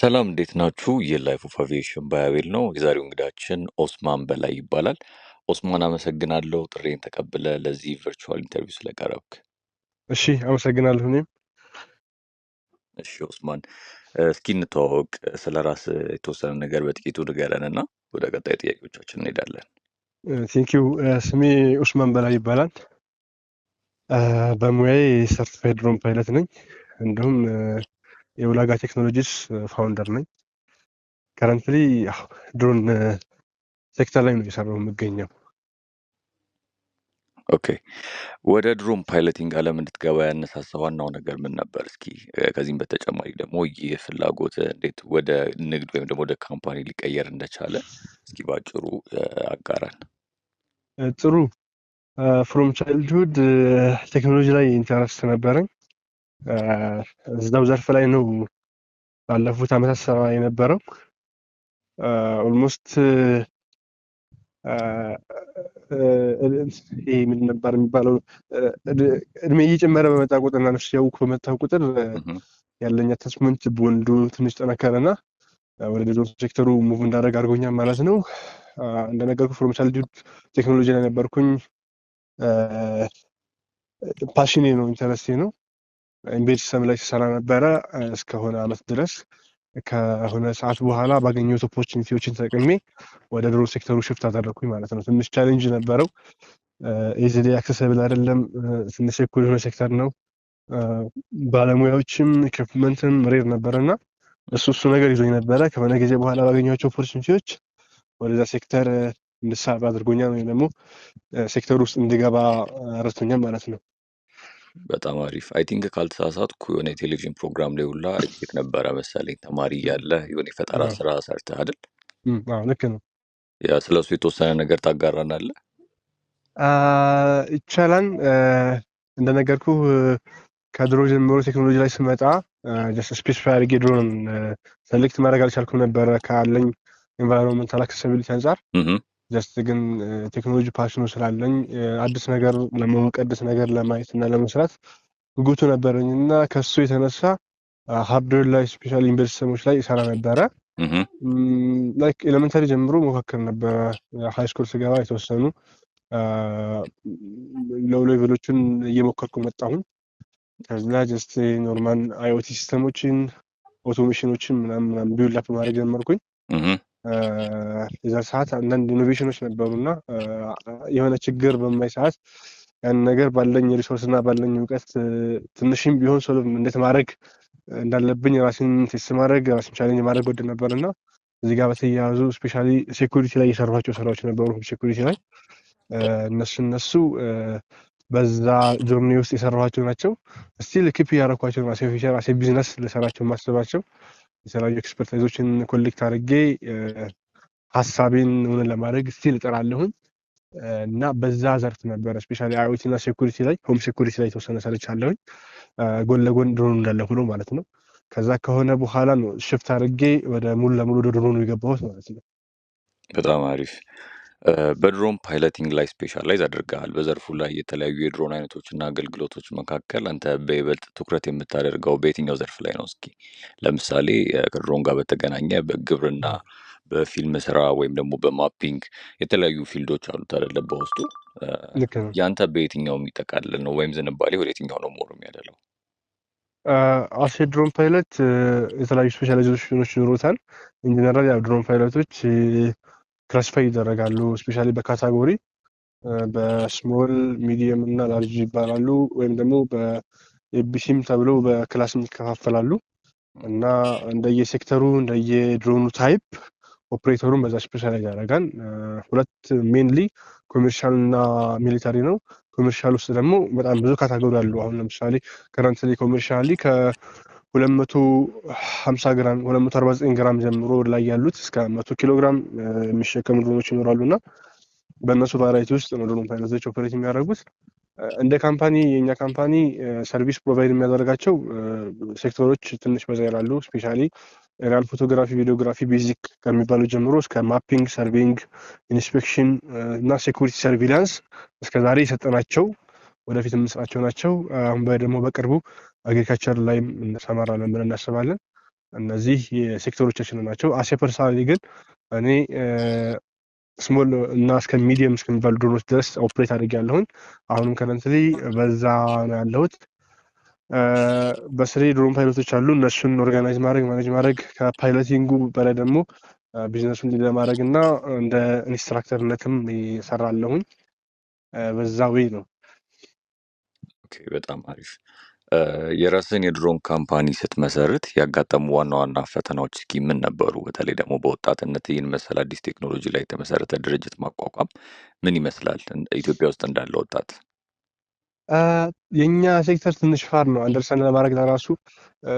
ሰላም እንዴት ናችሁ? የላይፍ ኦፍ አቪዬሽን ባያቤል ነው። የዛሬው እንግዳችን ኦስማን በላይ ይባላል። ኦስማን አመሰግናለሁ ጥሬን ተቀብለ ለዚህ ቨርቹዋል ኢንተርቪው ስለቀረብክ። እሺ አመሰግናለሁ። እኔም እሺ ኦስማን እስኪ እንተዋወቅ፣ ስለ ራስ የተወሰነ ነገር በጥቂቱ ንገረን እና ወደ ቀጣይ ጥያቄዎቻችን እንሄዳለን። ቴንኪው። ስሜ ኡስማን በላይ ይባላል። በሙያዬ ሰርቲፋይድ ድሮን ፓይለት ነኝ። እንዲሁም የውላጋ ቴክኖሎጂስ ፋውንደር ነኝ። ከረንትሊ ድሮን ሴክተር ላይ ነው እየሰራሁ የምገኘው። ኦኬ፣ ወደ ድሮን ፓይለቲንግ ዓለም እንድትገባ ያነሳሳ ዋናው ነገር ምን ነበር? እስኪ ከዚህም በተጨማሪ ደግሞ ይህ ፍላጎት እንዴት ወደ ንግድ ወይም ደግሞ ወደ ካምፓኒ ሊቀየር እንደቻለ እስኪ ባጭሩ አጋራን። ጥሩ። ፍሮም ቻይልድሁድ ቴክኖሎጂ ላይ ኢንተረስት ነበረኝ። እዛው ዘርፍ ላይ ነው ባለፉት ዓመታት ሰራ የነበረው። ኦልሞስት ይሄ ምን ነበር የሚባለው፣ እድሜ እየጨመረ በመጣ ቁጥርና ነፍስ ያውቅ በመጣ ቁጥር ያለኝ አታችመንት በወንዱ ትንሽ ጠነከረና ወደ ድሮን ሴክተሩ ሙቭ እንዳደረግ አድርጎኛል ማለት ነው። እንደነገርኩ ፍሮም ቻይልድሁድ ቴክኖሎጂ ላይ ነበርኩኝ። ፓሽኔ ነው፣ ኢንተረስቴ ነው። ኢምቤድ ሲስተም ላይ ሲሰራ ነበረ እስከሆነ አመት ድረስ። ከሆነ ሰዓት በኋላ ባገኘሁት ኦፖርቹኒቲዎችን ተጠቅሜ ወደ ድሮን ሴክተሩ ሽፍት አደረግኩኝ ማለት ነው። ትንሽ ቻሌንጅ ነበረው። ኢዚሊ አክሰሰብል አይደለም። ትንሽ እኩል የሆነ ሴክተር ነው። ባለሙያዎችም ኢኩፕመንትም ሬር ነበረና እሱ ነገር ይዞኝ ነበረ። ከሆነ ጊዜ በኋላ ባገኘኋቸው ኦፖርቹኒቲዎች ወደዛ ሴክተር እንድሳብ አድርጎኛል፣ ወይም ደግሞ ሴክተር ውስጥ እንድገባ ረድቶኛል ማለት ነው። በጣም አሪፍ። አይ ቲንክ ካልተሳሳትኩ የሆነ የቴሌቪዥን ፕሮግራም ላይ ሁላ አይቼክ ነበረ መሰለኝ። ተማሪ እያለ የሆነ የፈጠራ ስራ ሰርተህ አይደል? ልክ ነው። ያ ስለሱ የተወሰነ ነገር ታጋራናለህ? ይቻላል። እንደነገርኩ ከድሮ ጀምሮ ቴክኖሎጂ ላይ ስመጣ ጀስት ስፔሲፋይ አድርጌ ድሮን ሰሌክት ማድረግ አልቻልኩም ነበረ ካለኝ ኤንቫይሮንመንታል አክሰሲቢሊቲ አንጻር። ጀስት ግን ቴክኖሎጂ ፓሽኑ ስላለኝ አዲስ ነገር ለማወቅ አዲስ ነገር ለማየት እና ለመስራት ጉጉቱ ነበረኝ እና ከሱ የተነሳ ሃርድዌር ላይ ስፔሻሊ ኢምቤድ ሲስተሞች ላይ ይሰራ ነበረ። ላይክ ኤሌመንታሪ ጀምሮ ሞካከር ነበረ። ሃይ ስኩል ስገባ የተወሰኑ ሎው ሌቭሎችን እየሞከርኩ መጣሁኝ። ከዛ ጀስት ኖርማል አይኦቲ ሲስተሞችን ኦቶሜሽኖችን ምናምን ቢውልድ አፕ ማድረግ ጀመርኩኝ። የዛ ሰዓት አንዳንድ ኢኖቬሽኖች ነበሩና የሆነ ችግር በማይ ሰዓት ያን ነገር ባለኝ ሪሶርስ እና ባለኝ እውቀት ትንሽም ቢሆን ሶልቭ እንዴት ማድረግ እንዳለብኝ ራሴን ቴስት ማድረግ ራሴን ቻሌንጅ ማድረግ ወደ ነበርና እዚህ ጋር በተያያዙ ስፔሻሊ ሴኩሪቲ ላይ የሰራኋቸው ስራዎች ነበሩ። ሴኩሪቲ ላይ እነሱ በዛ ጆርኒ ውስጥ የሰራኋቸው ናቸው። ስቲል ኪፕ እያደረኳቸው ራሴ ቢዝነስ ልሰራቸው ማስባቸው የተለያዩ ኤክስፐርታይዞችን ኮሌክት አድርጌ ሀሳቤን ሆነን ለማድረግ ስቲል እጥራለሁኝ እና በዛ ዘርፍ ነበረ ስፔሻሊ አይኦቲ እና ሴኩሪቲ ላይ ሆም ሴኩሪቲ ላይ የተወሰነ ሰርቻለሁኝ። ጎን ለጎን ድሮኑ እንዳለ ሆኖ ማለት ነው። ከዛ ከሆነ በኋላ ነው ሽፍት አድርጌ ወደ ሙሉ ለሙሉ ወደ ድሮኑ የገባሁት ማለት ነው። በጣም አሪፍ። በድሮን ፓይለቲንግ ላይ ስፔሻላይዝ አድርገሃል። በዘርፉ ላይ የተለያዩ የድሮን አይነቶችና አገልግሎቶች መካከል አንተ በይበልጥ ትኩረት የምታደርገው በየትኛው ዘርፍ ላይ ነው? እስኪ ለምሳሌ ከድሮን ጋር በተገናኘ በግብርና፣ በፊልም ስራ ወይም ደግሞ በማፒንግ የተለያዩ ፊልዶች አሉት አይደለ? በውስጡ ያንተ በየትኛው የሚጠቃልል ነው ወይም ዝንባሌ ወደ የትኛው ነው ሞር የሚያደለው? አስ ድሮን ፓይለት የተለያዩ ስፔሻላይዜሽኖች ይኖሩታል። ኢንጀነራል ያው ድሮን ፓይለቶች ክላሲፋይ ይደረጋሉ ስፔሻሊ በካታጎሪ በስሞል ሚዲየም እና ላርጅ ይባላሉ። ወይም ደግሞ በኤቢሲም ተብለው በክላስም ይከፋፈላሉ እና እንደየሴክተሩ እንደየድሮኑ ታይፕ ኦፕሬተሩን በዛ ስፔሻላይዝ ያደርጋል። ሁለት ሜንሊ ኮሜርሻል እና ሚሊታሪ ነው። ኮሜርሻል ውስጥ ደግሞ በጣም ብዙ ካታጎሪ አሉ። አሁን ለምሳሌ ከረንትሊ ኮሜርሻሊ ከ250 ግራም 249 ግራም ጀምሮ ላይ ያሉት እስከ 100 ኪሎ ግራም የሚሸከሙ ድሮኖች ይኖራሉና በእነሱ ቫራይቲ ውስጥ ነው ድሮን ፓይለቶች ኦፕሬት የሚያደርጉት። እንደ ካምፓኒ የኛ ካምፓኒ ሰርቪስ ፕሮቫይድ የሚያደርጋቸው ሴክተሮች ትንሽ በዛ ይላሉ። ስፔሻሊ ኤሪያል ፎቶግራፊ፣ ቪዲዮግራፊ ቤዚክ ከሚባሉ ጀምሮ እስከ ማፒንግ፣ ሰርቬይንግ፣ ኢንስፔክሽን እና ሴኩሪቲ ሰርቪላንስ እስከዛሬ የሰጠናቸው ወደፊት የምንሰራቸው ናቸው። አሁን ደግሞ በቅርቡ አግሪካልቸር ላይ እንሰማራለን ብለን እናስባለን። እነዚህ የሴክተሮቻችን ናቸው። አሴ ፐርሰናሊ ግን እኔ ስሞል እና እስከ ሚዲየም እስከሚባሉ ድሮኖች ድረስ ኦፕሬት አድርጌያለሁኝ። አሁንም ከረንትሊ በዛ ነው ያለሁት። በስሬ ድሮን ፓይለቶች አሉ። እነሱን ኦርጋናይዝ ማኔጅ ማድረግ ከፓይለቲንጉ በላይ ደግሞ ቢዝነሱን ሊድ ለማድረግ እና እንደ ኢንስትራክተርነትም ይሰራለሁኝ። በዛ ወይ ነው። ኦኬ፣ በጣም አሪፍ። የራስን የድሮን ካምፓኒ ስትመሰርት ያጋጠሙ ዋና ዋና ፈተናዎች እስኪ ምን ነበሩ? በተለይ ደግሞ በወጣትነት ይህን መሰል አዲስ ቴክኖሎጂ ላይ የተመሰረተ ድርጅት ማቋቋም ምን ይመስላል ኢትዮጵያ ውስጥ እንዳለ ወጣት? የኛ ሴክተር ትንሽ ፋር ነው አንደርስታንድ ለማድረግ ለራሱ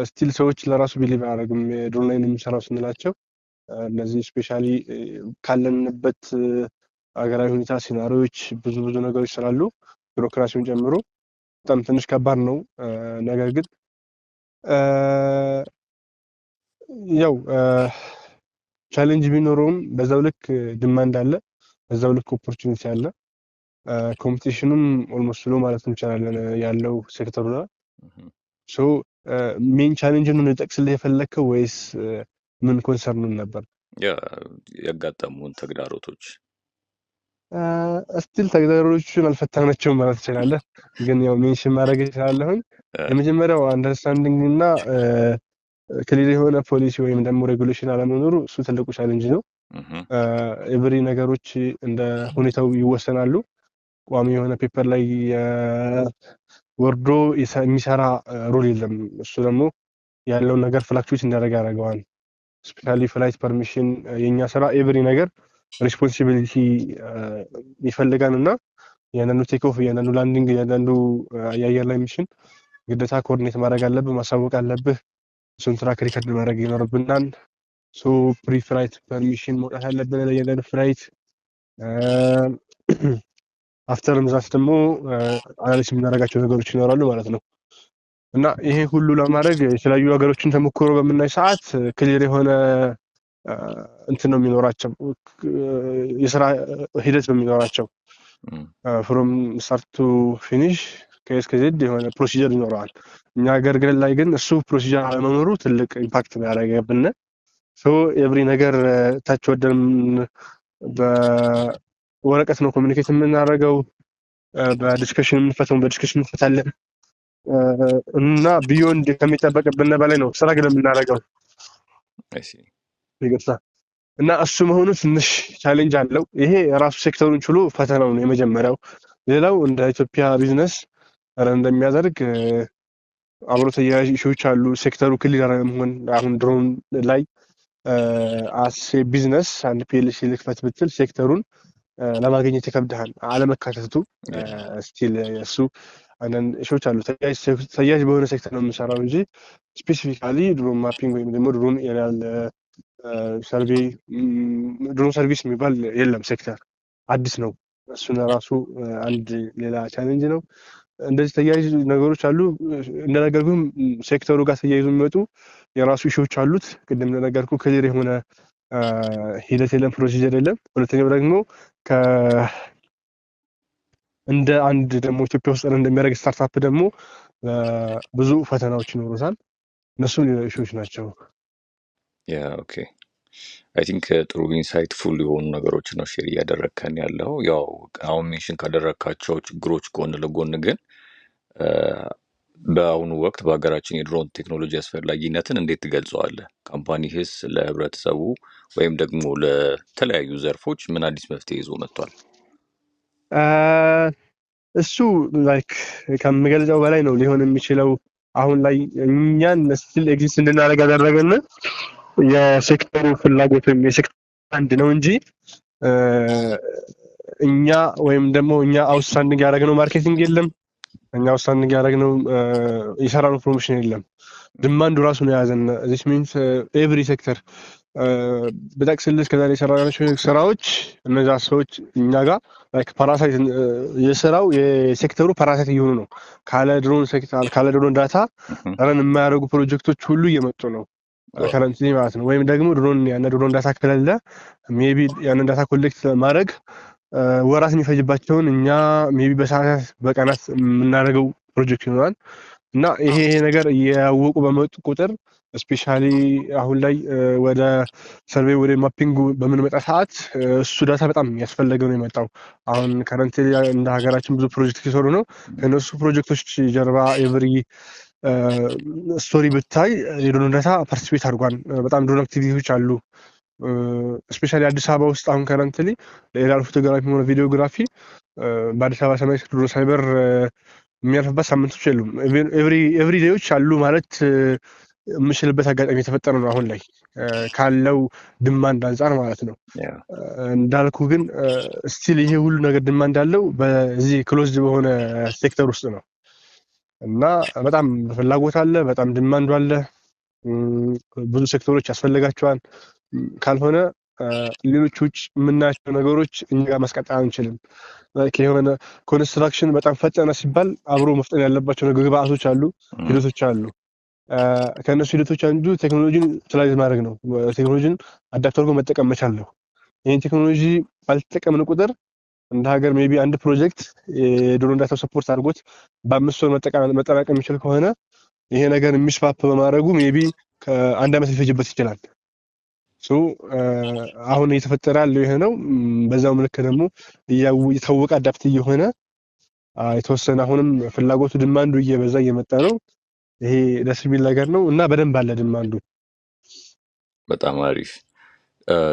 ስቲል ሰዎች ለራሱ ቢሊቭ አያደርጉም ድሮን ላይ የምንሰራው ስንላቸው። እነዚህ ስፔሻሊ ካለንበት ሀገራዊ ሁኔታ ሲናሪዎች ብዙ ነገሮች ስላሉ ቢሮክራሲውን ጨምሮ በጣም ትንሽ ከባድ ነው። ነገር ግን ያው ቻሌንጅ ቢኖረውም በዛው ልክ ዲማንድ አለ፣ በዛው ልክ ኦፖርቹኒቲ አለ። ኮምፒቲሽኑም ኦልሞስት ሎ ማለት እንችላለን ያለው ሴክተሩ ላይ። ሶ ሜን ቻሌንጅን ነው ልጠቅስልህ የፈለግከው ወይስ ምን ኮንሰርኑን ነበር? ያጋጠሙን ተግዳሮቶች ስቲል ተግዳሮቶቹን አልፈታናቸውም ማለት ትችላለህ። ግን ያው ሜንሽን ማድረግ እችላለሁኝ። የመጀመሪያው አንደርስታንዲንግ እና ክሊር የሆነ ፖሊሲ ወይም ደግሞ ሬጉሌሽን አለመኖሩ እሱ ትልቁ ቻሌንጅ ነው። ኤቭሪ ነገሮች እንደ ሁኔታው ይወሰናሉ። ቋሚ የሆነ ፔፐር ላይ ወርዶ የሚሰራ ሩል የለም። እሱ ደግሞ ያለውን ነገር ፍላክቹዌት እንዲያደርግ ያደርገዋል። ስፔሻሊ ፍላይት ፐርሚሽን የኛ ስራ ኤቭሪ ነገር ሪስፖንሲቢሊቲ ይፈልጋል እና እያንዳንዱ ቴክ ኦፍ፣ እያንዳንዱ ላንዲንግ፣ እያንዳንዱ የአየር ላይ ሚሽን ግዴታ ኮኦርዲኔት ማድረግ አለብህ፣ ማሳወቅ አለብህ። እሱን ትራክ ሪከርድ ማድረግ ይኖርብናል። ሶ ፕሪ ፍላይት ፐርሚሽን መውጣት አለብን ለእያንዳንዱ ፍላይት። አፍተር ምዛት ደግሞ አናሊሲስ የምናደርጋቸው ነገሮች ይኖራሉ ማለት ነው። እና ይሄ ሁሉ ለማድረግ የተለያዩ ሀገሮችን ተሞክሮ በምናይ ሰዓት ክሊር የሆነ እንትን ነው የሚኖራቸው፣ የስራ ሂደት ነው የሚኖራቸው። ፍሮም ስታርት ቱ ፊኒሽ ከኤስ ከዜድ የሆነ ፕሮሲጀር ይኖረዋል። እኛ ሀገር ግን ላይ ግን እሱ ፕሮሲጀር አለመኖሩ ትልቅ ኢምፓክት ነው ያደረገብን። ሶ ኤቭሪ ነገር ታች ወደን በወረቀት ነው ኮሚኒኬት የምናደርገው፣ በዲስከሽን የምንፈተው በዲስከሽን እንፈታለን እና ቢዮንድ ከሚጠበቅብን በላይ ነው ስራ ግን የምናደርገው እና እሱ መሆኑ ትንሽ ቻሌንጅ አለው። ይሄ ራሱ ሴክተሩን ችሎ ፈተናው ነው የመጀመሪያው። ሌላው እንደ ኢትዮጵያ ቢዝነስ እንደሚያደርግ አብሮ ተያያዥ ኢሹዎች አሉ። ሴክተሩ ክሊር መሆን አሁን ድሮን ላይ አስ ቢዝነስ አንድ ፒኤልሲ ልክፈት ብትል ሴክተሩን ለማግኘት ይከብድሃል። አለመካተቱ ስቲል እሱ አንዳንድ ኢሹዎች አሉ። ተያያዥ በሆነ ሴክተር ነው የምንሰራው እንጂ ስፔሲፊካሊ ድሮን ማፒንግ ወይም ደግሞ ድሮን ኤሪያል ሰርቬይ ድሮን ሰርቪስ የሚባል የለም። ሴክተር አዲስ ነው። እሱን ራሱ አንድ ሌላ ቻሌንጅ ነው። እንደዚህ ተያያዥ ነገሮች አሉ። እንደነገርኩህም ሴክተሩ ጋር ተያይዞ የሚመጡ የራሱ ኢሹዎች አሉት። ቅድም እንደነገርኩ ክሊር የሆነ ሂደት የለም፣ ፕሮሲጀር የለም። ሁለተኛው ደግሞ እንደ አንድ ደግሞ ኢትዮጵያ ውስጥ እንደሚያደርግ ስታርታፕ ደግሞ ብዙ ፈተናዎች ይኖሩታል። እነሱም ሌላ ኢሹዎች ናቸው። ኦኬ አይ ቲንክ ጥሩ ኢንሳይትፉል የሆኑ ነገሮች ነው ሼር እያደረግከን ያለው። ያው አሁን ሜንሽን ካደረግካቸው ችግሮች ጎን ለጎን ግን በአሁኑ ወቅት በሀገራችን የድሮን ቴክኖሎጂ አስፈላጊነትን እንዴት ትገልጸዋለህ? ካምፓኒህስ ለህብረተሰቡ ወይም ደግሞ ለተለያዩ ዘርፎች ምን አዲስ መፍትሄ ይዞ መጥቷል? እሱ ላይክ ከምገልጸው በላይ ነው ሊሆን የሚችለው። አሁን ላይ እኛን ስቲል ኤግዚስት እንድናደርግ ያደረገን የሴክተሩ ፍላጎት ወይም የሴክተሩ አንድ ነው እንጂ እኛ ወይም ደግሞ እኛ አውትስታንዲንግ ያደረግነው ማርኬቲንግ የለም። እኛ አውትስታንዲንግ ያደረግነው የሰራነው ፕሮሞሽን የለም። ድማንዱ ራሱ ነው የያዘን። ዚስ ሚንስ ኤቭሪ ሴክተር በጠቅስልህ ከዛሬ የሰራናቸው ስራዎች እነዛ ሰዎች እኛ ጋር ላይክ ፓራሳይት የስራው የሴክተሩ ፓራሳይት እየሆኑ ነው። ካለ ድሮን ዳታ ረን የማያደርጉ ፕሮጀክቶች ሁሉ እየመጡ ነው ከረንትሊ ማለት ነው። ወይም ደግሞ ድሮን ዳታ ከሌለ ሜቢ ያንን ዳታ ኮሌክት ማድረግ ወራት የሚፈጅባቸውን እኛ ሜቢ በሰዓታት በቀናት የምናደርገው ፕሮጀክት ይኖራል። እና ይሄ ነገር እያወቁ በመጡ ቁጥር ስፔሻሊ አሁን ላይ ወደ ሰርቬይ ወደ ማፒንጉ በምንመጣ ሰዓት እሱ ዳታ በጣም ያስፈለገው ነው የመጣው። አሁን ከረንት እንደ ሀገራችን ብዙ ፕሮጀክት እየሰሩ ነው። ከእነሱ ፕሮጀክቶች ጀርባ ኤቭሪ ስቶሪ ብታይ የድሮን ዳታ ፓርቲሲፔት አድርጓል። በጣም ድሮን አክቲቪቲዎች አሉ። ስፔሻሊ አዲስ አበባ ውስጥ አሁን ከረንትሊ ለኤሪያል ፎቶግራፊ ሆነ ቪዲዮግራፊ በአዲስ አበባ ሰማይ ድሮን ሳይበር የሚያልፍበት ሳምንቶች የሉም። ኤቭሪ ዴዮች አሉ ማለት የምችልበት አጋጣሚ የተፈጠረ ነው አሁን ላይ ካለው ድማንድ አንጻር ማለት ነው። እንዳልኩ ግን ስቲል ይሄ ሁሉ ነገር ድማንድ ያለው በዚህ ክሎዝድ በሆነ ሴክተር ውስጥ ነው እና በጣም ፍላጎት አለ፣ በጣም ድማንዱ አለ። ብዙ ሴክተሮች ያስፈልጋቸዋል። ካልሆነ ሌሎች ውጭ የምናያቸው ነገሮች እኛ ጋር ማስቀጠል አንችልም። የሆነ ኮንስትራክሽን በጣም ፈጠነ ሲባል አብሮ መፍጠን ያለባቸው ግብአቶች አሉ፣ ሂደቶች አሉ። ከእነሱ ሂደቶች አንዱ ቴክኖሎጂን ዩቲላይዝ ማድረግ ነው። ቴክኖሎጂን አዳፕት አድርጎ መጠቀም መቻል ነው። ይህን ቴክኖሎጂ ባልተጠቀምን ቁጥር እንደ ሀገር ሜይ ቢ አንድ ፕሮጀክት የድሮን ዳታ ሰፖርት አድርጎት በ5 ወር መጠናቀቅ የሚችል ከሆነ ይሄ ነገር የሚስፋፕ በማድረጉ ሜይ ቢ ከ1 ዓመት ሊፈጅበት ይችላል። አሁን እየተፈጠረ ያለው ይሄ ነው። በዛው ምልክ ደግሞ እየታወቀ አዳፕት እየሆነ የተወሰነ አሁንም ፍላጎቱ ድማንዱ እየበዛ እየመጣ ነው። ይሄ ደስ የሚል ነገር ነው እና በደንብ አለ ድማንዱ። በጣም አሪፍ።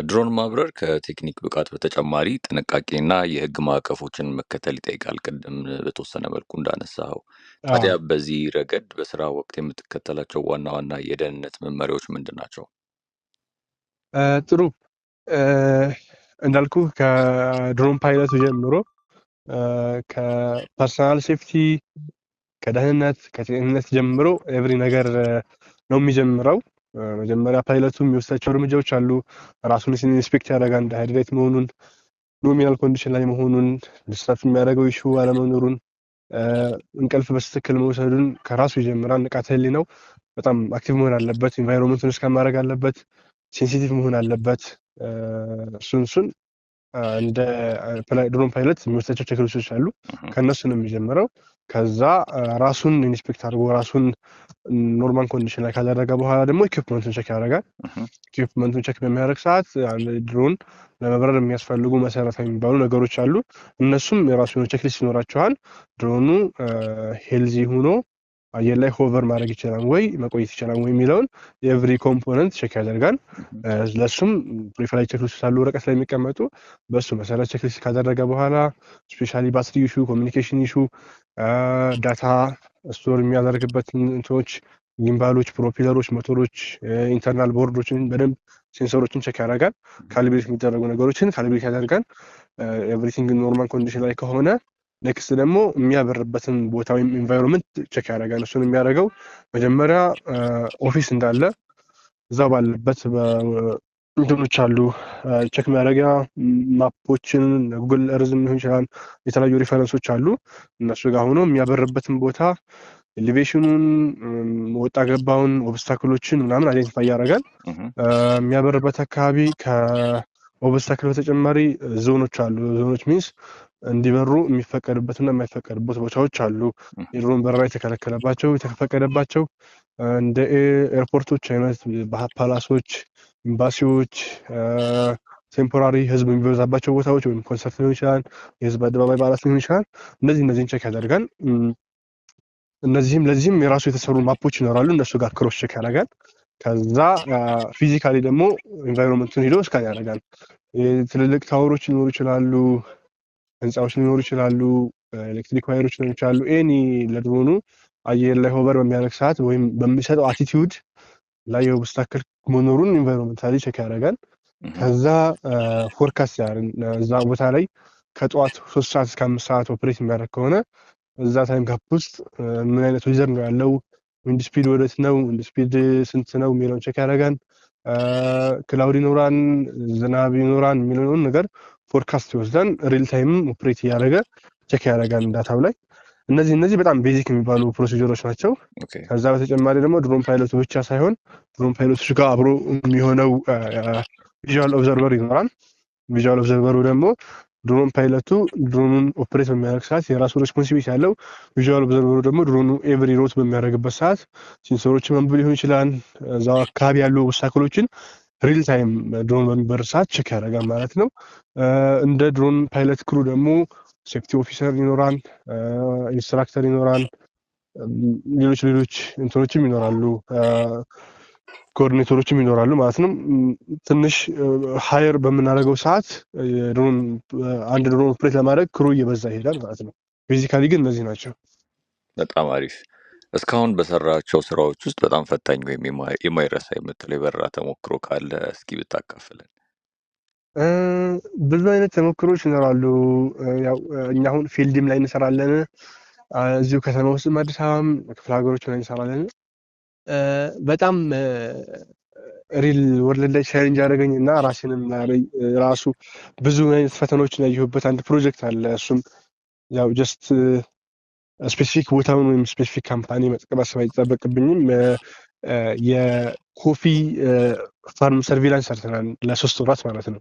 ድሮን ማብረር ከቴክኒክ ብቃት በተጨማሪ ጥንቃቄና የህግ ማዕቀፎችን መከተል ይጠይቃል። ቅድም በተወሰነ መልኩ እንዳነሳው ታዲያ በዚህ ረገድ በስራ ወቅት የምትከተላቸው ዋና ዋና የደህንነት መመሪያዎች ምንድን ናቸው? ጥሩ እንዳልኩ ከድሮን ፓይለቱ ጀምሮ ከፐርሰናል ሴፍቲ፣ ከደህንነት፣ ከጤንነት ጀምሮ ኤቭሪ ነገር ነው የሚጀምረው። መጀመሪያ ፓይለቱ የሚወስዳቸው እርምጃዎች አሉ። ራሱን ኢንስፔክት ያደርጋል፣ ሃይድሬት መሆኑን፣ ኖሚናል ኮንዲሽን ላይ መሆኑን፣ ዲስትራክት የሚያደርገው ኢሹ አለመኖሩን፣ እንቅልፍ በትክክል መውሰዱን ከራሱ ይጀምራል። ንቃተ ህሊናው በጣም አክቲቭ መሆን አለበት። ኢንቫይሮንመንቱን እስካን ማድረግ አለበት። ሴንሲቲቭ መሆን አለበት። እሱን እንደ ድሮን ፓይለት የሚወስዳቸው ቼክሊስቶች አሉ። ከእነሱ ነው የሚጀምረው። ከዛ ራሱን ኢንስፔክት አድርጎ ራሱን ኖርማል ኮንዲሽን ላይ ካደረገ በኋላ ደግሞ ኢኩፕመንቱን ቼክ ያደርጋል። ኢኩፕመንቱን ቼክ በሚያደርግ ሰዓት ድሮን ለመብረር የሚያስፈልጉ መሰረታዊ የሚባሉ ነገሮች አሉ። እነሱም የራሱ የሆነ ቼክሊስት ይኖራቸዋል። ድሮኑ ሄልዚ ሆኖ አየር ላይ ሆቨር ማድረግ ይችላል ወይ መቆየት ይችላል ወይ የሚለውን የኤቭሪ ኮምፖነንት ቼክ ያደርጋል። ለሱም ፕሪፍላይት ቼክሊስት ሳሉ ወረቀት ላይ የሚቀመጡ በሱ መሰረት ቼክሊስት ካደረገ በኋላ ስፔሻሊ ባትሪ ኢሹ፣ ኮሚኒኬሽን ኢሹ፣ ዳታ ስቶር የሚያደርግበት እንትኖች፣ ጊምባሎች፣ ፕሮፒለሮች፣ ሞተሮች፣ ኢንተርናል ቦርዶችን በደንብ ሴንሰሮችን ቼክ ያደርጋል። ካሊብሬት የሚደረጉ ነገሮችን ካሊብሬት ያደርጋል። ኤቭሪቲንግ ኖርማል ኮንዲሽን ላይ ከሆነ ኔክስት ደግሞ የሚያበርበትን ቦታ ወይም ኢንቫይሮንመንት ቼክ ያደርጋል። እሱን የሚያደርገው መጀመሪያ ኦፊስ እንዳለ እዛው ባለበት እንትኖች አሉ ቼክ የሚያደርጊያ ማፖችን ጉግል እርዝ ሊሆን ይችላል፣ የተለያዩ ሪፈረንሶች አሉ። እነሱ ጋር ሆኖ የሚያበርበትን ቦታ ኤሌቬሽኑን፣ ወጣ ገባውን፣ ኦብስታክሎችን ምናምን አይደንቲፋይ ያደርጋል። የሚያበርበት አካባቢ ከኦብስታክል በተጨማሪ ዞኖች አሉ። ዞኖች ሚንስ እንዲበሩ የሚፈቀድበትና የማይፈቀድበት ቦታዎች አሉ። የድሮን በረራ የተከለከለባቸው፣ የተፈቀደባቸው እንደ ኤርፖርቶች አይነት ፓላሶች፣ ኤምባሲዎች፣ ቴምፖራሪ ህዝብ የሚበዛባቸው ቦታዎች ወይም ኮንሰርት ሊሆን ይችላል፣ የህዝብ አደባባይ በዓላት ሊሆን ይችላል። እነዚህን ቼክ ያደርጋል። ለዚህም የራሱ የተሰሩ ማፖች ይኖራሉ። እነሱ ጋር ክሮስ ቼክ ያደርጋል። ከዛ ፊዚካሊ ደግሞ ኢንቫይሮንመንቱን ሄዶ እስካን ያደርጋል። ትልልቅ ታወሮች ሊኖሩ ይችላሉ፣ ህንፃዎች ሊኖሩ ይችላሉ፣ ኤሌክትሪክ ዋይሮች ሊኖሩ ይችላሉ። ኤኒ ለድሮኑ አየር ላይ ሆቨር በሚያደርግ ሰዓት ወይም በሚሰጠው አቲቲዩድ ላይ የኦብስታክል መኖሩን ኢንቫይሮንመንታሊ ቼክ ያደርጋል። ከዛ ፎርካስት ያደርጋል። እዛ ቦታ ላይ ከጠዋት 3 ሰዓት እስከ 5 ሰዓት ኦፕሬት የሚያደርግ ከሆነ እዛ ታይም ካፕ ውስጥ ምን አይነት ዌዘር ነው ያለው፣ ዊንድ ስፒድ ወዴት ነው፣ ዊንድ ስፒድ ስንት ነው የሚለውን ቼክ ያደርጋል። ክላውድ ይኖራል፣ ዝናብ ይኖራል የሚለውን ነገር ፎርካስት ይወስዳል። ሪል ታይም ኦፕሬት እያደረገ ቼክ ያደርጋል ዳታው ላይ። እነዚህ በጣም ቤዚክ የሚባሉ ፕሮሲጀሮች ናቸው። ከዛ በተጨማሪ ደግሞ ድሮን ፓይለቱ ብቻ ሳይሆን ድሮን ፓይለቶች ጋር አብሮ የሚሆነው ቪዥዋል ኦብዘርቨር ይኖራል። ቪዥዋል ኦብዘርቨሩ ደግሞ ድሮን ፓይለቱ ድሮኑን ኦፕሬት በሚያደርግ ሰዓት የራሱ ሬስፖንሲቢሊቲ ያለው፣ ቪዥዋል ኦብዘርቨሩ ደግሞ ድሮኑ ኤቭሪ ሮት በሚያደርግበት ሰዓት ሴንሰሮችን መንበብ ሊሆን ይችላል። እዛው አካባቢ ያሉ ኦብስታክሎችን ሪል ታይም ድሮን በሚበር ሰዓት ቼክ ያደርጋል ማለት ነው። እንደ ድሮን ፓይለት ክሩ ደግሞ ሴፍቲ ኦፊሰር ይኖራል፣ ኢንስትራክተር ይኖራል፣ ሌሎች እንትኖችም ይኖራሉ፣ ኮኦርዲኔተሮችም ይኖራሉ ማለት ነው። ትንሽ ሀየር በምናደርገው ሰዓት አንድ ድሮን ኦፕሬት ለማድረግ ክሩ እየበዛ ይሄዳል ማለት ነው። ቤዚካሊ ግን እነዚህ ናቸው። በጣም አሪፍ። እስካሁን በሰራቸው ስራዎች ውስጥ በጣም ፈታኝ ወይም የማይረሳ የምትለው የበረራ ተሞክሮ ካለ እስኪ ብታካፍለን። ብዙ አይነት ተሞክሮች ይኖራሉ። ያው እኛ አሁን ፊልድም ላይ እንሰራለን፣ እዚሁ ከተማ ውስጥም አዲስ አበባም ክፍለ ሀገሮች ላይ እንሰራለን። በጣም ሪል ወርልድ ላይ ቻሌንጅ ያደረገኝ እና ራሴንም ራሱ ብዙ አይነት ፈተናዎችን ያየሁበት አንድ ፕሮጀክት አለ። እሱም ያው ጀስት ስፔሲፊክ ቦታውን ወይም ስፔሲፊክ ካምፓኒ መጥቀስ አይጠበቅብኝም። የኮፊ ፋርም ሰርቪላንስ ሰርተናል ለ3 ወራት ማለት ነው።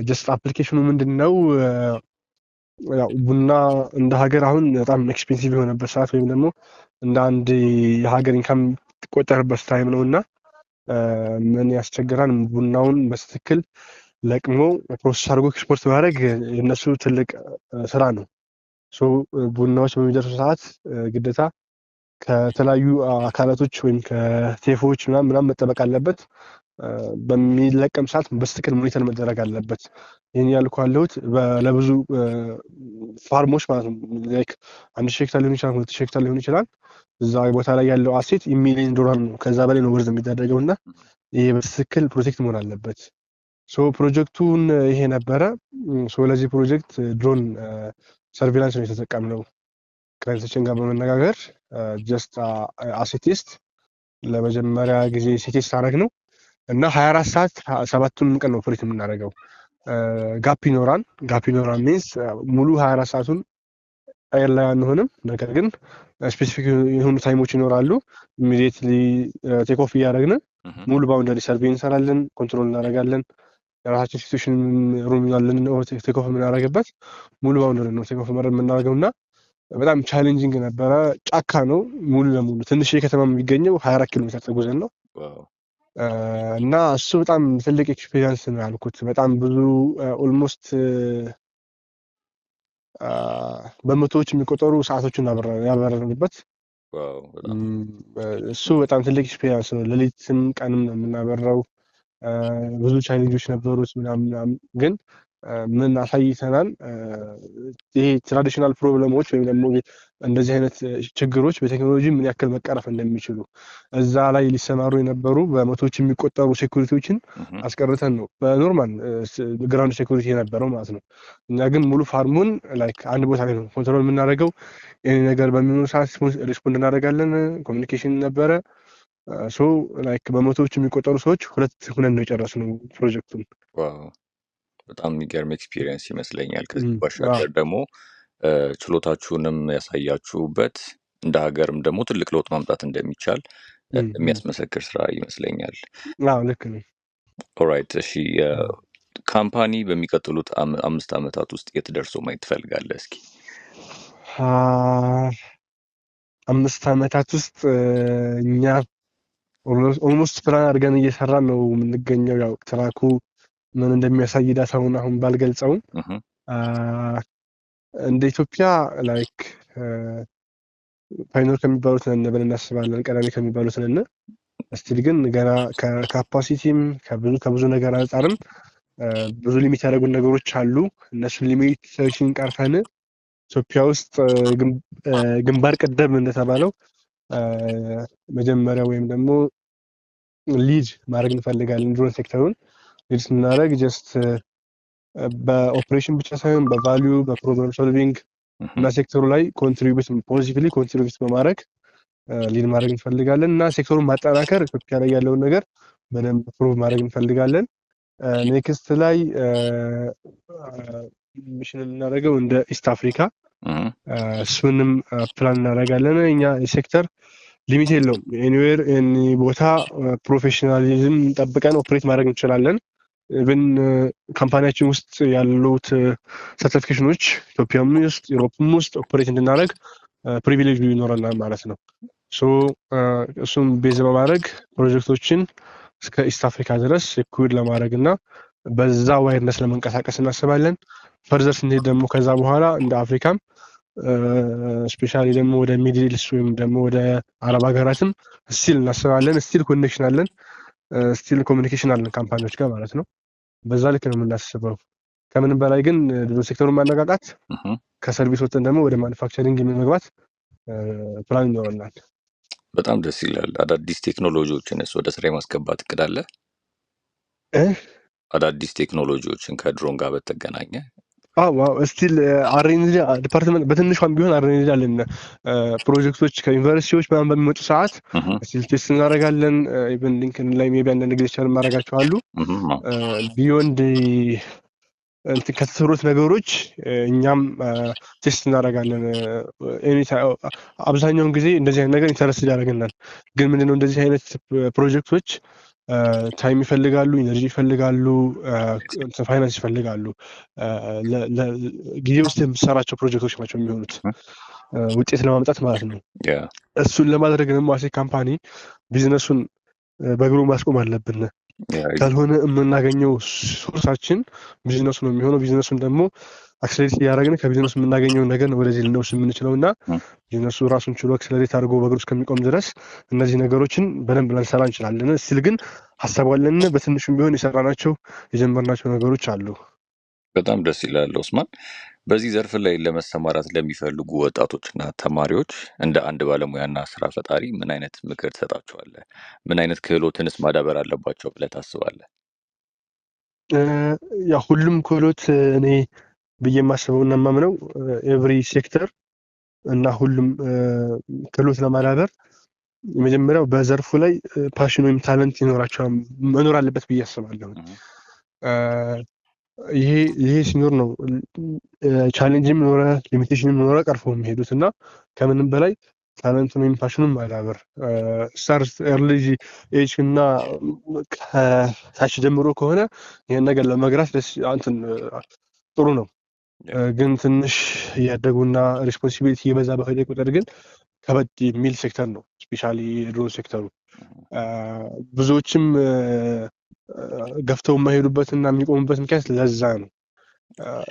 ጀስት አፕሊኬሽኑ ምንድን ነው? ያው ቡና እንደ ሀገር አሁን በጣም ኤክስፔንሲቭ የሆነበት ሰዓት ወይም ደግሞ እንደ አንድ የሀገር ኢንካም ትቆጠርበት ታይም ነው እና ምን ያስቸግራል? ቡናውን በትክክል ለቅሞ ፕሮሰስ አድርጎ ኤክስፖርት ማድረግ የነሱ ትልቅ ስራ ነው። ቡናዎች በሚደርሱ ሰዓት ግዴታ ከተለያዩ አካላቶች ወይም ከቴፎች ምናምን መጠበቅ አለበት። በሚለቀም ሰዓት በትክክል ሞኒተር መደረግ አለበት። ይህን ያልኩ ያለሁት ለብዙ ፋርሞች ማለት ነው። ላይክ 1,000 ሄክታር ሊሆን ይችላል፣ 2,000 ሄክታር ሊሆን ይችላል። እዛ ቦታ ላይ ያለው አሴት $1,000,000 ነው። ከዛ በላይ ነው ወርዝ የሚደረገው እና ይሄ በትክክል ፕሮቴክት መሆን አለበት። ፕሮጀክቱን ይሄ ነበረ። ለዚህ ፕሮጀክት ድሮን ሰርቪላንስ ነው የተጠቀምነው። ክላይንቶችን ጋር በመነጋገር ጀስት አሴቴስት ለመጀመሪያ ጊዜ ሴቴስት አደረግ ነው እና 24 ሰዓት 7ቱን ቀን ነው ኦፕሬት የምናደርገው። ጋፕ ይኖራል ሚንስ ሙሉ 24 ሰዓቱን አየር ላይ አንሆንም። ነገር ግን ስፔሲፊክ የሆኑ ታይሞች ይኖራሉ። ኢሚዲየትሊ ቴክ ኦፍ እያደረግን ሙሉ ባውንደሪ ሰርቬይ እንሰራለን፣ ኮንትሮል እናደርጋለን። የራሳችን ሲቹዌሽን ሩም ያለን ቴክ ኦፍ የምናደርግበት ሙሉ ባውንደሪ ነው ቴክ ኦፍ የምናደርገው እና በጣም ቻሌንጂንግ ነበረ። ጫካ ነው ሙሉ ለሙሉ። ትንሽ ከተማ የሚገኘው 24 ኪሎ ሜትር ተጉዘን ነው እና እሱ በጣም ትልቅ ኤክስፔሪንስ ነው ያልኩት። በጣም ብዙ ኦልሞስት በመቶዎች የሚቆጠሩ ሰዓቶችን ያበረርንበት እሱ በጣም ትልቅ ኤክስፔሪንስ ነው። ሌሊትም ቀንም ነው የምናበረው። ብዙ ቻሌንጆች ነበሩት ምናምን ግን ምን አሳይተናል? ይሄ ትራዲሽናል ፕሮብለሞች ወይም ደግሞ እንደዚህ አይነት ችግሮች በቴክኖሎጂ ምን ያክል መቀረፍ እንደሚችሉ እዛ ላይ ሊሰማሩ የነበሩ በመቶዎች የሚቆጠሩ ሴኩሪቲዎችን አስቀርተን ነው በኖርማል ግራውንድ ሴኩሪቲ የነበረው ማለት ነው። እኛ ግን ሙሉ ፋርሙን ላይክ አንድ ቦታ ላይ ነው ኮንትሮል የምናደርገው። ይሄ ነገር በሚኖር ሰዓት ሪስፖንድ እናደርጋለን። ኮሚኒኬሽን ነበረ። ላይክ በመቶዎች የሚቆጠሩ ሰዎች ሁለት ነው የጨረስነው ፕሮጀክቱን። በጣም የሚገርም ኤክስፒሪየንስ ይመስለኛል። ከዚህ ባሻገር ደግሞ ችሎታችሁንም ያሳያችሁበት እንደ ሀገርም ደግሞ ትልቅ ለውጥ ማምጣት እንደሚቻል የሚያስመሰክር ስራ ይመስለኛል። ልክ ነው። ኦራይት። እሺ፣ ካምፓኒ በሚቀጥሉት 5 ዓመታት ውስጥ የት ደርሶ ማየት ትፈልጋለህ? እስኪ 5 ዓመታት ውስጥ እኛ ኦልሞስት ፕላን አድርገን እየሰራን ነው የምንገኘው። ያው ትራኩ ምን እንደሚያሳይ ዳታውን አሁን ባልገልጸውም እንደ ኢትዮጵያ ላይክ ፓይኖር ከሚባሉት ነን ብለን እናስባለን። ቀዳሚ ከሚባሉት ነን። እስቲል ግን ገና ከካፓሲቲም ከብዙ ነገር አንጻርም ብዙ ሊሚት ያደረጉን ነገሮች አሉ። እነሱን ሊሚቶችን ቀርፈን ኢትዮጵያ ውስጥ ግንባር ቀደም እንደተባለው መጀመሪያ ወይም ደግሞ ሊድ ማድረግ እንፈልጋለን። ድሮን ሴክተሩን ሊድ ስናደርግ ጀስት በኦፕሬሽን ብቻ ሳይሆን በቫሊዩ በፕሮብለም ሶልቪንግ እና ሴክተሩ ላይ ፖዚቲቭሊ ኮንትሪቢዩት በማድረግ ሊድ ማድረግ እንፈልጋለን እና ሴክተሩን ማጠናከር ኢትዮጵያ ላይ ያለውን ነገር በደንብ ፕሩቭ ማድረግ እንፈልጋለን። ኔክስት ላይ ሚሽን እናደርገው እንደ ኢስት አፍሪካ እሱንም ፕላን እናደርጋለን። እኛ የሴክተር ሊሚት የለውም። ኤኒዌር ኤኒ ቦታ ፕሮፌሽናሊዝም ጠብቀን ኦፕሬት ማድረግ እንችላለን። ኢቨን ካምፓኒያችን ውስጥ ያሉት ሰርቲፊኬሽኖች ኢትዮጵያም ውስጥ ዩሮፕም ውስጥ ኦፕሬት እንድናደርግ ፕሪቪሌጅ ይኖረናል ማለት ነው። እሱም ቤዝ በማድረግ ፕሮጀክቶችን እስከ ኢስት አፍሪካ ድረስ ሴኩር ለማድረግ እና በዛ ዋይርነስ ለመንቀሳቀስ እናስባለን። ፈርዘር ስንሄድ ደግሞ ከዛ በኋላ እንደ አፍሪካም ስፔሻሊ ደግሞ ወደ ሚድል ኢስት ወይም ደግሞ ወደ አረብ ሀገራትም ስቲል እናስባለን። ስቲል ኮኔክሽን አለን፣ ስቲል ኮሚኒኬሽን አለን ካምፓኒዎች ጋር ማለት ነው። በዛ ልክ ነው የምናስበው። ከምንም በላይ ግን ድሮ ሴክተሩን ማነቃቃት፣ ከሰርቪስ ወጥተን ደግሞ ወደ ማኑፋክቸሪንግ የመግባት ፕላን ይኖረናል። በጣም ደስ ይላል። አዳዲስ ቴክኖሎጂዎችንስ ወደ ስራ የማስገባት እቅድ አለ? አዳዲስ ቴክኖሎጂዎችን ከድሮን ጋር በተገናኘ ስቲል አርኤንዲ ዲፓርትመንት በትንሿም ቢሆን አርኤንዲ አለን። ፕሮጀክቶች ከዩኒቨርሲቲዎች ምናምን በሚመጡ ሰዓት ስቲል ቴስት እናደርጋለን። ኢቨን ሊንክን ላይ ሜቢ አንዳንድ ጊዜ ቸር ማድረጋቸው አሉ። ቢዮንድ እንትን ከተሰሩት ነገሮች እኛም ቴስት እናደርጋለን። አብዛኛውን ጊዜ እንደዚህ አይነት ነገር ኢንተረስት ያደርገናል። ግን ምንድነው እንደዚህ አይነት ፕሮጀክቶች ታይም ይፈልጋሉ፣ ኢነርጂ ይፈልጋሉ፣ ፋይናንስ ይፈልጋሉ። ጊዜ ውስጥ የምሰራቸው ፕሮጀክቶች ናቸው የሚሆኑት ውጤት ለማምጣት ማለት ነው። እሱን ለማድረግ ደግሞ አሴ ካምፓኒ ቢዝነሱን በእግሩ ማስቆም አለብን። ካልሆነ የምናገኘው ሶርሳችን ቢዝነሱ ነው የሚሆነው። ቢዝነሱን ደግሞ አክሰሌሬት እያደረግን ከቢዝነሱ የምናገኘው ነገር ነው ወደዚህ ልንወስድ የምንችለው እና ቢዝነሱ ራሱን ችሎ አክሰሌሬት አድርጎ በእግሩ እስከሚቆም ድረስ እነዚህ ነገሮችን በደንብ ልንሰራ እንችላለን። ስቲል ግን ሀሳባለን በትንሹም ቢሆን የሰራናቸው የጀመርናቸው ነገሮች አሉ። በጣም ደስ ይላል ኦስማን። በዚህ ዘርፍ ላይ ለመሰማራት ለሚፈልጉ ወጣቶችና ተማሪዎች እንደ አንድ ባለሙያና ስራ ፈጣሪ ምን አይነት ምክር ትሰጣቸዋለህ? ምን አይነት ክህሎትንስ ማዳበር አለባቸው ብለህ ታስባለህ? ያ ሁሉም ክህሎት እኔ ብዬ የማስበው እና የማምነው ኤቭሪ ሴክተር እና ሁሉም ክህሎት ለማዳበር የመጀመሪያው በዘርፉ ላይ ፓሽን ወይም ታለንት ይኖራቸዋል መኖር አለበት ብዬ አስባለሁ። ይሄ ሲኖር ነው ቻሌንጅም ኖረ ሊሚቴሽንም ኖረ ቀርፈው የሚሄዱት እና ከምንም በላይ ታለንቱን ወይም ፓሽኑን ማዳበር ስታርት ኤርሊ ኤጅ እና ከታች ጀምሮ ከሆነ ይህን ነገር ለመግራት እንትን ጥሩ ነው። ግን ትንሽ እያደጉና ሪስፖንሲቢሊቲ እየበዛ በሄደ ቁጥር ግን ከበድ የሚል ሴክተር ነው። ስፔሻሊ የድሮን ሴክተሩ ብዙዎችም ገፍተው የማይሄዱበት እና የሚቆሙበት ምክንያት ለዛ ነው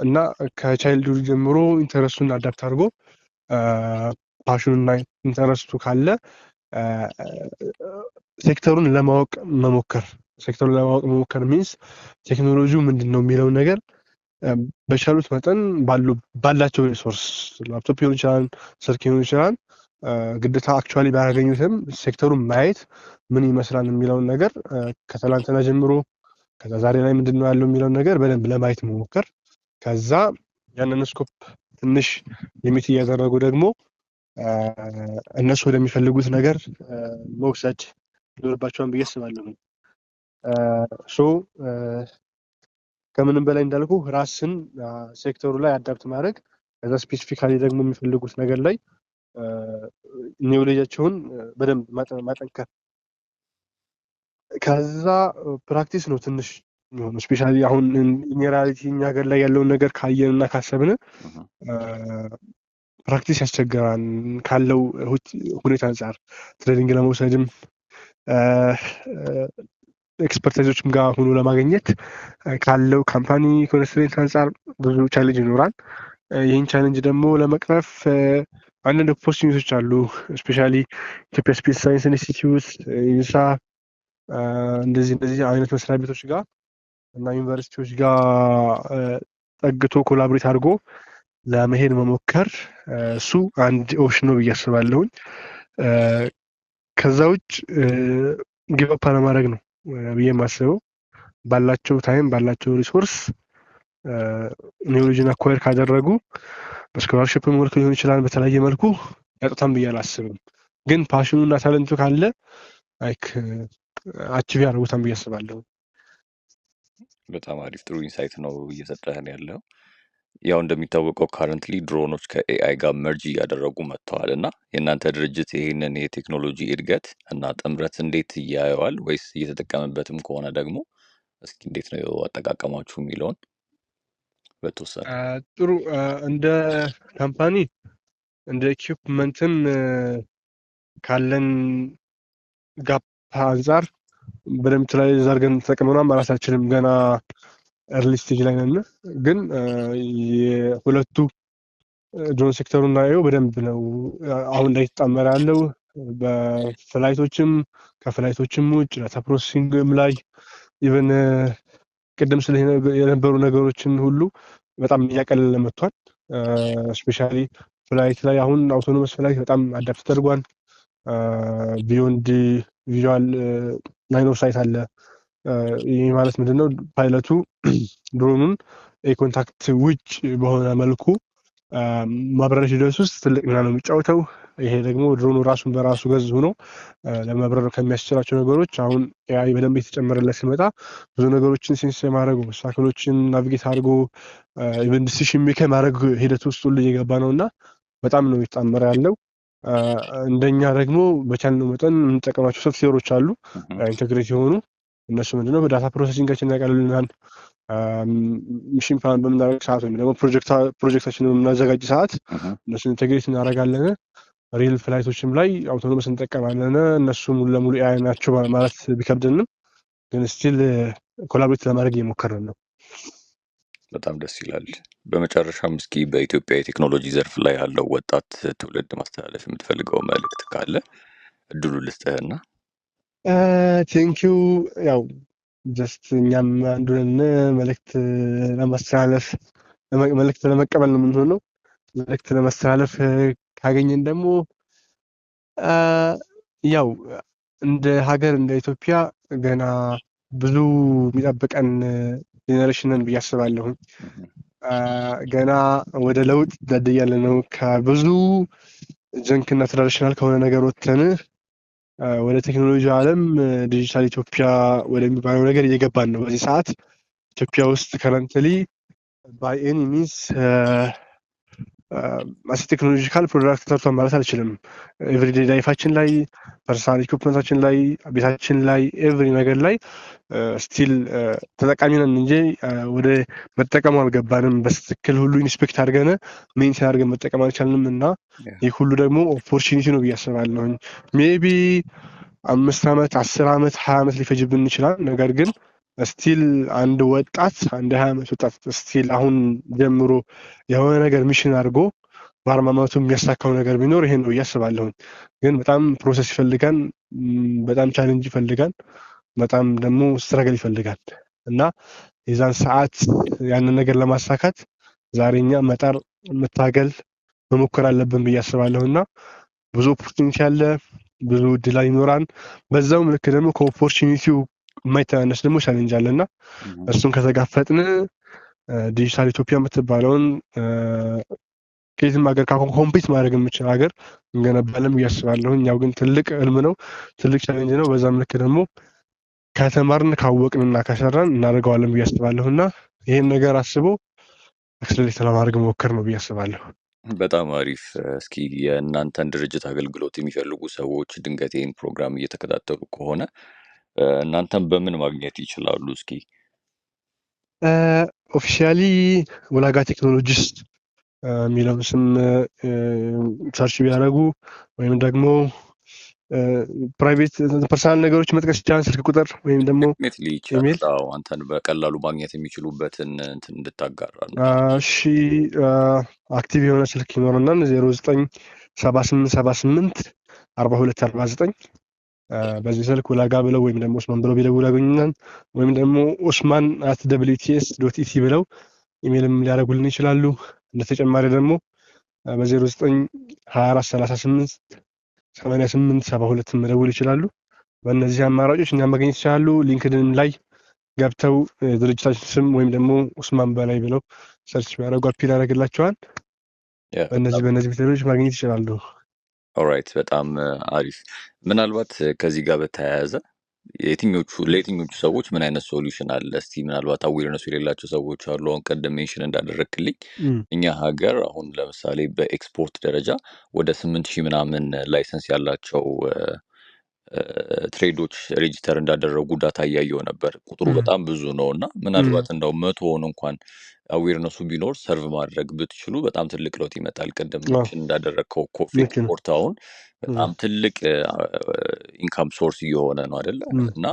እና ከቻይልድ ጀምሮ ኢንተረስቱን አዳፕት አድርጎ ፓሽኑና ኢንተረስቱ ካለ ሴክተሩን ለማወቅ መሞከር ሚንስ ቴክኖሎጂው ምንድን ነው የሚለውን ነገር በቻሉት መጠን ባላቸው ሪሶርስ ላፕቶፕ ሊሆን ይችላል፣ ስልክ ሊሆን ይችላል፣ ግዴታ አክቹዋሊ ባያገኙትም ሴክተሩን ማየት ምን ይመስላል የሚለውን ነገር ከትላንትና ጀምሮ ከዛ ዛሬ ላይ ምንድን ነው ያለው የሚለውን ነገር በደንብ ለማየት መሞከር፣ ከዛ ያንን ስኮፕ ትንሽ ሊሚት እያደረጉ ደግሞ እነሱ ወደሚፈልጉት ነገር መውሰድ ይኖርባቸዋል ብዬ አስባለሁ። ከምንም በላይ እንዳልኩ ራስን ሴክተሩ ላይ አዳፕት ማድረግ፣ ከዛ ስፔሲፊካሊ ደግሞ የሚፈልጉት ነገር ላይ ኒውሌጃቸውን በደንብ ማጠንከር፣ ከዛ ፕራክቲስ ነው ትንሽ የሚሆነው። ስፔሻሊ አሁን ጄኔራሊቲ እኛ ሀገር ላይ ያለውን ነገር ካየን እና ካሰብን ፕራክቲስ ያስቸግራል ካለው ሁኔታ አንጻር ትሬኒንግ ለመውሰድም ኤክስፐርታይዞችም ጋር ሆኖ ለማግኘት ካለው ካምፓኒ ኮንስትሬንት አንጻር ብዙ ቻሌንጅ ይኖራል። ይህን ቻሌንጅ ደግሞ ለመቅረፍ አንዳንድ ኦፖርቹኒቲዎች አሉ። ስፔሻሊ ኢትዮጵያ ስፔስ ሳይንስ ኢንስቲትዩት፣ ኢንሳ እንደዚህ አይነት መስሪያ ቤቶች ጋር እና ዩኒቨርሲቲዎች ጋር ጠግቶ ኮላቦሬት አድርጎ ለመሄድ መሞከር እሱ አንድ ኦፕሽን ነው ብዬ አስባለሁኝ። ከዛ ውጭ ጊቭ አፕ አለማድረግ ነው ብዬ የማስበው። ባላቸው ታይም ባላቸው ሪሶርስ ኒውሎጂን አኳየር ካደረጉ በስኮላርሽፕ መልኩ ሊሆን ይችላል፣ በተለያየ መልኩ ያጡታም ብዬ አላስብም። ግን ፓሽኑ እና ታለንቱ ካለ ላይክ አቺቭ ያደርጉታም ብዬ አስባለሁ። በጣም አሪፍ ጥሩ ኢንሳይት ነው እየሰጠህን ያለው። ያው እንደሚታወቀው ካረንትሊ ድሮኖች ከኤአይ ጋር መርጅ እያደረጉ መጥተዋል እና የእናንተ ድርጅት ይህንን የቴክኖሎጂ እድገት እና ጥምረት እንዴት እያየዋል? ወይስ እየተጠቀመበትም ከሆነ ደግሞ እስኪ እንዴት ነው አጠቃቀማችሁ የሚለውን በተወሰነ። ጥሩ። እንደ ካምፓኒ እንደ ኢኩፕመንትም ካለን ጋፕ አንጻር በደንብ ላይ ዘርገን ተጠቅመናል ማለት አልችልም። ገና ኤርሊ ስቴጅ ላይ ነን። ግን የሁለቱ ድሮን ሴክተሩ እናየው በደንብ ነው አሁን ላይ የተጣመረ ያለው በፍላይቶችም ከፍላይቶችም ውጭ ዳታ ፕሮሰሲንግም ላይ ኢቨን ቅድም ስለ የነበሩ ነገሮችን ሁሉ በጣም እያቀለለ መጥቷል። ስፔሻሊ ፍላይት ላይ አሁን አውቶኖመስ ፍላይት በጣም አዳፕት ተደርጓል። ቢዮንድ ቪዥዋል ላይን ኦፍ ሳይት አለ። ይህ ማለት ምንድነው? ፓይለቱ ድሮኑን የኮንታክት ውጭ በሆነ መልኩ ማብረር ሂደት ውስጥ ትልቅ ሚና ነው የሚጫወተው። ይሄ ደግሞ ድሮኑ ራሱን በራሱ ገዝ ሆኖ ለመብረር ከሚያስችላቸው ነገሮች አሁን ኤአይ በደንብ የተጨመረለት ሲመጣ ብዙ ነገሮችን ሴንስ የማድረጉ መሳክሎችን ናቪጌት አድርጎ ኢቨን ዲሲሽን ሜክ ማድረግ ሂደት ውስጥ ሁሉ እየገባ ነው እና በጣም ነው የተጣመረ ያለው። እንደኛ ደግሞ በቻልነው መጠን የምንጠቀማቸው ሶፍትዌሮች አሉ ኢንተግሬት የሆኑ እነሱ ምንድነው በዳታ ፕሮሰሲንጋችን ያቀልልናል። ሚሽን ፕላን በምናደርግ ሰዓት ወይም ደግሞ ፕሮጀክታችን በምናዘጋጅ ሰዓት እነሱን ኢንተግሬት እናደርጋለን። ሪል ፍላይቶችም ላይ አውቶኖመስ እንጠቀማለን። እነሱ ሙሉ ለሙሉ ኤአይ ናቸው ማለት ቢከብድንም ግን ስቲል ኮላቦሬት ለማድረግ እየሞከርን ነው። በጣም ደስ ይላል። በመጨረሻም እስኪ በኢትዮጵያ የቴክኖሎጂ ዘርፍ ላይ ያለው ወጣት ትውልድ ማስተላለፍ የምትፈልገው መልእክት ካለ እድሉ ልስጥህና። ቴንኪው። ያው ጀስት እኛም አንዱን መልእክት ለማስተላለፍ መልእክት ለመቀበል ነው የምንሆነው። መልእክት ለማስተላለፍ ካገኘን ደግሞ ያው እንደ ሀገር እንደ ኢትዮጵያ ገና ብዙ የሚጠብቀን ጄኔሬሽንን ብዬ አስባለሁ። ገና ወደ ለውጥ ዳደያለ ነው። ከብዙ ጀንክና ትራዲሽናል ከሆነ ነገር ወጥተን ወደ ቴክኖሎጂ ዓለም ዲጂታል ኢትዮጵያ ወደሚባለው ነገር እየገባን ነው። በዚህ ሰዓት ኢትዮጵያ ውስጥ ከረንትሊ ባይ ኤኒ ሚንስ ማስ ቴክኖሎጂካል ፕሮዳክት ተርቷል ማለት አልችልም። ኤቭሪዴ ላይፋችን ላይ ፐርሰናል ኢኩፕመንታችን ላይ ቤታችን ላይ ኤቭሪ ነገር ላይ ስቲል ተጠቃሚ ነን እንጂ ወደ መጠቀሙ አልገባንም። በትክክል ሁሉ ኢንስፔክት አድርገን ሜንቴን አድርገን መጠቀም አልቻልንም እና ይህ ሁሉ ደግሞ ኦፖርቹኒቲ ነው ብዬ አስባለሁኝ። ሜቢ 5 ዓመት 10 ዓመት 20 ዓመት ሊፈጅብን ይችላል። ነገር ግን ስቲል አንድ ወጣት አንድ 20 ዓመት ወጣት ስቲል አሁን ጀምሮ የሆነ ነገር ሚሽን አድርጎ በአርማማቱ የሚያሳካው ነገር ቢኖር ይሄን ነው እያስባለሁኝ። ግን በጣም ፕሮሰስ ይፈልጋል፣ በጣም ቻሌንጅ ይፈልጋል፣ በጣም ደግሞ ስትረገል ይፈልጋል እና የዛን ሰዓት ያንን ነገር ለማሳካት ዛሬኛ መጣር መታገል መሞከር አለብን ብዬ አስባለሁ እና ብዙ ኦፖርቹኒቲ አለ፣ ብዙ እድል ይኖራል። በዛው ልክ ደግሞ ከኦፖርቹኒቲው የማይተናነስ ደግሞ ቻሌንጅ አለና እሱን ከተጋፈጥን ዲጂታል ኢትዮጵያ የምትባለውን ከየትም ሀገር ኮምፒት ማድረግ የምችል ሀገር እንገነባለን ብዬ አስባለሁ። ያው ግን ትልቅ ህልም ነው፣ ትልቅ ቻሌንጅ ነው። በዛም ልክ ደግሞ ከተማርን ካወቅንና ከሰራን እናደርገዋለን ብዬ አስባለሁ እና ይህን ነገር አስቦ አክስሌት ለማድረግ መሞከር ነው ብዬ አስባለሁ። በጣም አሪፍ። እስኪ የእናንተን ድርጅት አገልግሎት የሚፈልጉ ሰዎች ድንገት ይህን ፕሮግራም እየተከታተሉ ከሆነ እናንተን በምን ማግኘት ይችላሉ? እስኪ ኦፊሻሊ ወላጋ ቴክኖሎጂስ የሚለውን ስም ሰርች ቢያደርጉ ወይም ደግሞ ፕራይቬት ፐርሰናል ነገሮች መጥቀስ ይቻላል፣ ስልክ ቁጥር ወይም ደግሞ ኢሜል አንተን በቀላሉ ማግኘት የሚችሉበትን እንትን እንድታጋራ ነው። እሺ፣ አክቲቭ የሆነ ስልክ ይኖረናል 0978784249 በዚህ ስልክ ወላጋ ብለው ወይም ደግሞ ኦስማን ብለው ቢደውሉ ያገኙናል። ወይም ደግሞ osman@wts.et ብለው ኢሜልም ሊያደርጉልን ይችላሉ። እንደተጨማሪ ደግሞ በ0924388872 መደውል ይችላሉ። በእነዚህ አማራጮች እኛ ማግኘት ይችላሉ። ሊንክድን ላይ ገብተው ድርጅታችን ስም ወይም ደግሞ ኦስማን በላይ ብለው ሰርች ቢያደርጉ አፒል ያደርግላቸዋል። በእነዚህ ሜተዶች ማግኘት ይችላሉ። ኦራይት፣ በጣም አሪፍ። ምናልባት ከዚህ ጋር በተያያዘ ለየትኞቹ ሰዎች ምን አይነት ሶሉሽን አለ? እስቲ ምናልባት አዌርነሱ የሌላቸው ሰዎች አሉ። አሁን ቀደም ሜንሽን እንዳደረግክልኝ እኛ ሀገር አሁን ለምሳሌ በኤክስፖርት ደረጃ ወደ 8,000 ምናምን ላይሰንስ ያላቸው ትሬዶች ሬጂስተር እንዳደረጉ ዳታ እያየው ነበር። ቁጥሩ በጣም ብዙ ነው እና ምናልባት እንደው 100ውን እንኳን አዌርነሱ ቢኖር ሰርቭ ማድረግ ብትችሉ በጣም ትልቅ ለውጥ ይመጣል። ቅድም ሜንሽን እንዳደረግከው ኮፌ ኤክስፖርት አሁን በጣም ትልቅ ኢንካም ሶርስ እየሆነ ነው አይደለ? እና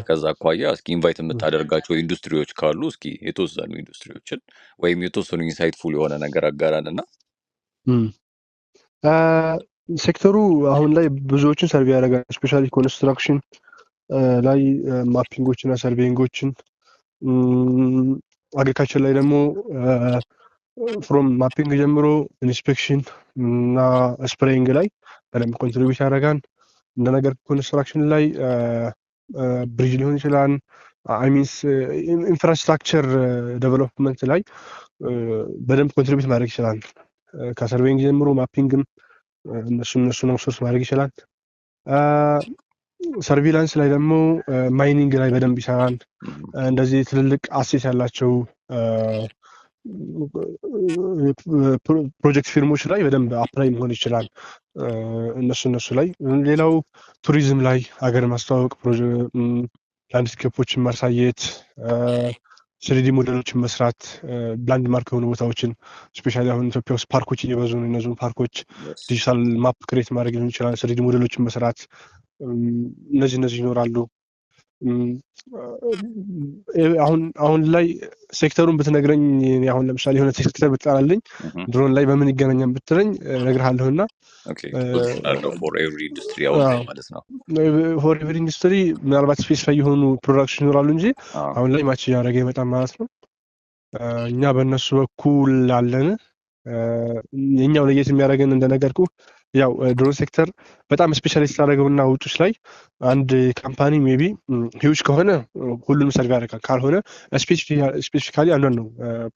ከዛ አኳያ እስኪ ኢንቫይት የምታደርጋቸው ኢንዱስትሪዎች ካሉ እስኪ የተወሰኑ ኢንዱስትሪዎችን ወይም የተወሰኑ ኢንሳይትፉል የሆነ ነገር አጋራን እና ሴክተሩ አሁን ላይ ብዙዎችን ሰርቬይ ያደርጋል። ስፔሻሊ ኮንስትራክሽን ላይ ማፒንጎች እና ሰርቬይንጎችን፣ አግሪካልቸር ላይ ደግሞ ፍሮም ማፒንግ ጀምሮ ኢንስፔክሽን እና ስፕሬይንግ ላይ በደንብ ኮንትሪቢዩት ያደርጋል። እንደ ነገር ኮንስትራክሽን ላይ ብሪጅ ሊሆን ይችላል፣ አይሚንስ ኢንፍራስትራክቸር ዴቨሎፕመንት ላይ በደንብ ኮንትሪቢዩት ማድረግ ይችላል። ከሰርቬይንግ ጀምሮ ማፒንግም እነሱን ሶርስ ማድረግ ይችላል። ሰርቪላንስ ላይ ደግሞ ማይኒንግ ላይ በደንብ ይሰራል። እንደዚህ ትልልቅ አሴት ያላቸው ፕሮጀክት ፊርሞች ላይ በደንብ አፕላይ መሆን ይችላል። እነሱ ላይ ሌላው ቱሪዝም ላይ ሀገር ማስተዋወቅ፣ ላንድስኬፖችን ማሳየት፣ ስሪዲ ሞዴሎችን መስራት፣ ብላንድ ማርክ የሆኑ ቦታዎችን ስፔሻሊ አሁን ኢትዮጵያ ውስጥ ፓርኮች እየበዙ ነው። እነዚህን ፓርኮች ዲጂታል ማፕ ክሬት ማድረግ ሊሆን ይችላል፣ ስሪዲ ሞዴሎችን መስራት፣ እነዚህ ይኖራሉ። አሁን ላይ ሴክተሩን ብትነግረኝ፣ አሁን ለምሳሌ የሆነ ሴክተር ብትጠራልኝ ድሮን ላይ በምን ይገናኛል ብትለኝ እነግርሃለሁና ፎር ኤቭሪ ኢንዱስትሪ ምናልባት ስፔሲፋይ የሆኑ ፕሮዳክቶች ይኖራሉ እንጂ አሁን ላይ ማች እያደረገ ይመጣል ማለት ነው። እኛ በእነሱ በኩል አለን። የኛው ለየት የሚያደርገን እንደነገርኩ ያው ድሮን ሴክተር በጣም ስፔሻሊስት ያደረገውና ውጮች ላይ አንድ ካምፓኒ ሜቢ ሂውጅ ከሆነ ሁሉንም ሰርቭ ያደርጋል፣ ካልሆነ ስፔሲፊካሊ አንዷን ነው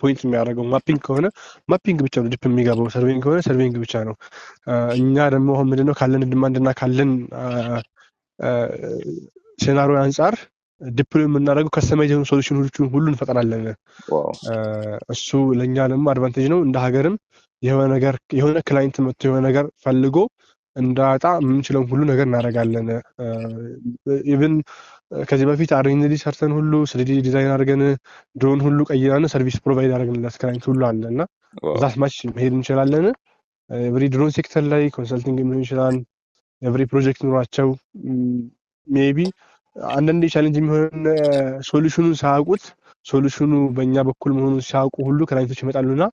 ፖይንት የሚያደርገው። ማፒንግ ከሆነ ማፒንግ ብቻ ነው ዲፕ የሚገባው፣ ሰርቬይንግ ከሆነ ሰርቬይንግ ብቻ ነው። እኛ ደግሞ አሁን ምንድነው ካለን ድማንድና ካለን ሴናሪዮ አንጻር ዲፕሎይ የምናደርገው ከስተማይዝ የሆኑ ሶሉሽኖችን ሁሉ እንፈጥራለን። እሱ ለእኛ ደግሞ አድቫንቴጅ ነው። እንደ ሀገርም የሆነ ክላይንት መጥቶ የሆነ ነገር ፈልጎ እንዳጣ የምንችለውን ሁሉ ነገር እናደርጋለን። ኢቭን ከዚህ በፊት አሬንጅ ሰርተን ሁሉ ስሪዲ ዲዛይን አድርገን ድሮን ሁሉ ቀይረን ሰርቪስ ፕሮቫይድ አድርገንለት ክላይንት ሁሉ አለ እና ዛት ማች መሄድ እንችላለን። ኤቭሪ ድሮን ሴክተር ላይ ኮንሰልቲንግ ሊሆን ይችላል። ኤቭሪ ፕሮጀክት ኑሯቸው ሜቢ አንዳንዴ ቻሌንጅ የሚሆን ሶሉሽኑን ሳያውቁት ሶሉሽኑ በእኛ በኩል መሆኑን ሲያውቁ ሁሉ ክላይንቶች ይመጣሉና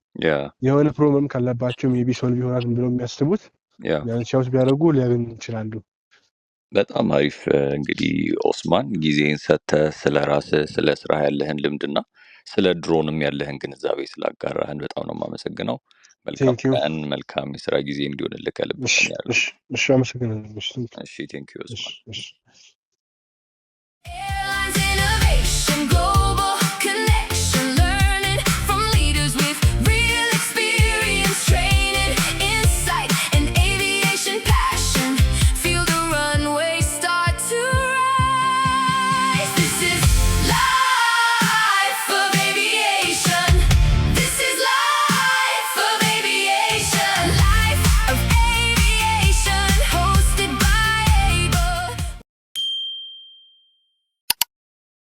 የሆነ ፕሮብለም ካለባቸው ሜቢ ሶልቭ ይሆናል ብለው የሚያስቡት ያንቻውስ ቢያደርጉ ሊያገኙ ይችላሉ። በጣም አሪፍ። እንግዲህ ኦስማን ጊዜን ሰጥተህ ስለ ራስህ ስለ ስራ ያለህን ልምድና ስለ ድሮንም ያለህን ግንዛቤ ስላጋራህን በጣም ነው የማመሰግነው። መልካም ቀን፣ መልካም የስራ ጊዜ እንዲሆንልህ ከልብ እመኛለሁ። እሺ፣ አመሰግናለሁ። እሺ፣ ቴንክ ዩ ኦስማን።